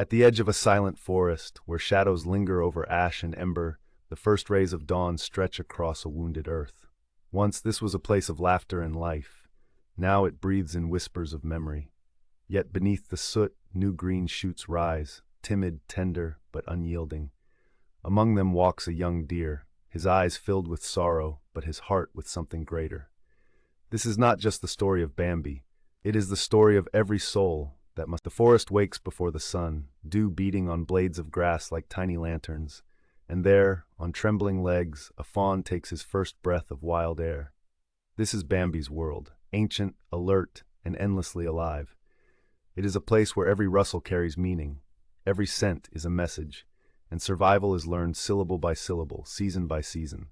At the edge of a silent forest, where shadows linger over ash and ember, the first rays of dawn stretch across a wounded earth. Once this was a place of laughter and life. Now it breathes in whispers of memory. Yet beneath the soot, new green shoots rise, timid, tender, but unyielding. Among them walks a young deer, his eyes filled with sorrow, but his heart with something greater. This is not just the story of Bambi. It is the story of every soul that must. The forest wakes before the sun, dew beating on blades of grass like tiny lanterns. And there, on trembling legs, a fawn takes his first breath of wild air. This is Bambi's world, ancient, alert, and endlessly alive. It is a place where every rustle carries meaning, every scent is a message, and survival is learned syllable by syllable, season by season.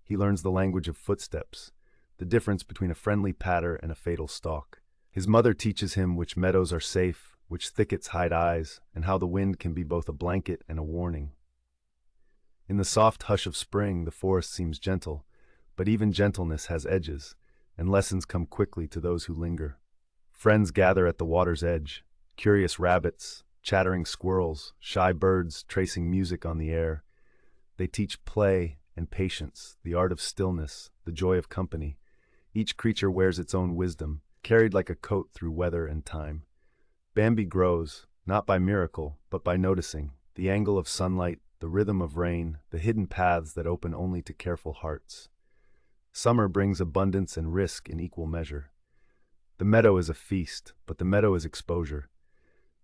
He learns the language of footsteps, the difference between a friendly patter and a fatal stalk. His mother teaches him which meadows are safe, which thickets hide eyes, and how the wind can be both a blanket and a warning. In the soft hush of spring, the forest seems gentle, but even gentleness has edges, and lessons come quickly to those who linger. Friends gather at the water's edge, curious rabbits, chattering squirrels, shy birds tracing music on the air. They teach play and patience, the art of stillness, the joy of company. Each creature wears its own wisdom, carried like a coat through weather and time. Bambi grows, not by miracle, but by noticing the angle of sunlight, the rhythm of rain, the hidden paths that open only to careful hearts. Summer brings abundance and risk in equal measure. The meadow is a feast, but the meadow is exposure.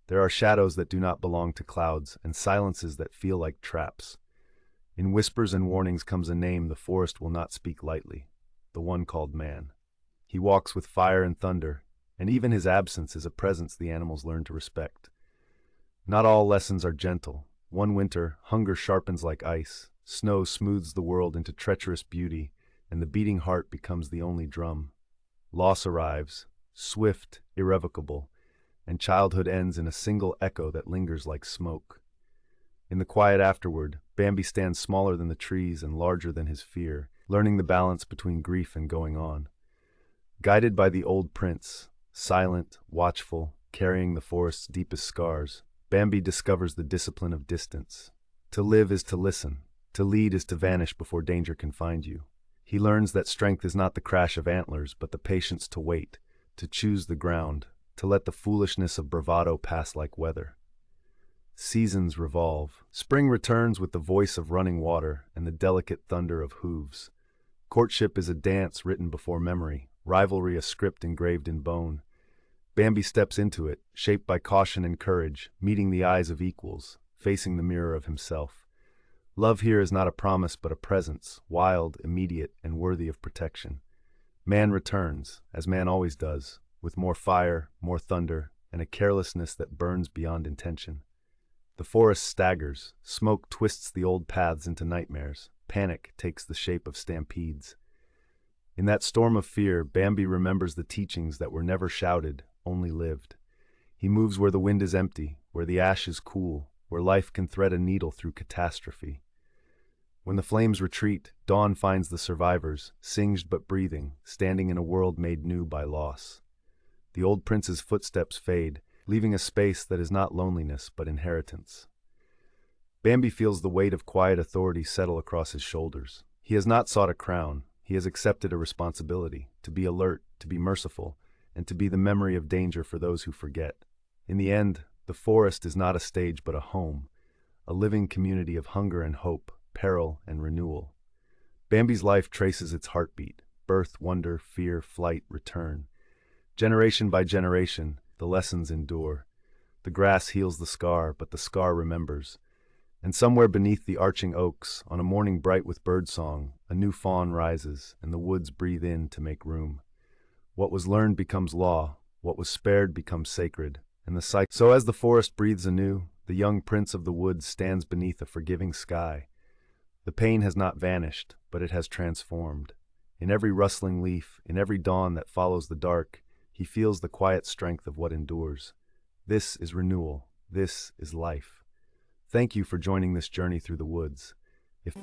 There are shadows that do not belong to clouds, and silences that feel like traps. In whispers and warnings comes a name the forest will not speak lightly, the one called man. He walks with fire and thunder, and even his absence is a presence the animals learn to respect. Not all lessons are gentle. One winter, hunger sharpens like ice, snow smooths the world into treacherous beauty, and the beating heart becomes the only drum. Loss arrives, swift, irrevocable, and childhood ends in a single echo that lingers like smoke. In the quiet afterward, Bambi stands smaller than the trees and larger than his fear, learning the balance between grief and going on. Guided by the old prince, silent, watchful, carrying the forest's deepest scars, Bambi discovers the discipline of distance. To live is to listen. To lead is to vanish before danger can find you. He learns that strength is not the crash of antlers, but the patience to wait, to choose the ground, to let the foolishness of bravado pass like weather. Seasons revolve. Spring returns with the voice of running water and the delicate thunder of hooves. Courtship is a dance written before memory, rivalry a script engraved in bone. Bambi steps into it, shaped by caution and courage, meeting the eyes of equals, facing the mirror of himself. Love here is not a promise but a presence, wild, immediate, and worthy of protection. Man returns, as man always does, with more fire, more thunder, and a carelessness that burns beyond intention. The forest staggers, smoke twists the old paths into nightmares, panic takes the shape of stampedes. In that storm of fear, Bambi remembers the teachings that were never shouted, only lived. He moves where the wind is empty, where the ash is cool, where life can thread a needle through catastrophe. When the flames retreat, dawn finds the survivors, singed but breathing, standing in a world made new by loss. The old prince's footsteps fade, leaving a space that is not loneliness but inheritance. Bambi feels the weight of quiet authority settle across his shoulders. He has not sought a crown, he has accepted a responsibility, to be alert, to be merciful, and to be the memory of danger for those who forget. In the end, the forest is not a stage but a home, a living community of hunger and hope, peril and renewal. Bambi's life traces its heartbeat, birth, wonder, fear, flight, return. Generation by generation, the lessons endure. The grass heals the scar, but the scar remembers. And somewhere beneath the arching oaks, on a morning bright with birdsong, a new fawn rises, and the woods breathe in to make room. What was learned becomes law, what was spared becomes sacred, and the cycle. So as the forest breathes anew, the young prince of the woods stands beneath a forgiving sky. The pain has not vanished, but it has transformed. In every rustling leaf, in every dawn that follows the dark, he feels the quiet strength of what endures. This is renewal. This is life. Thank you for joining this journey through the woods. If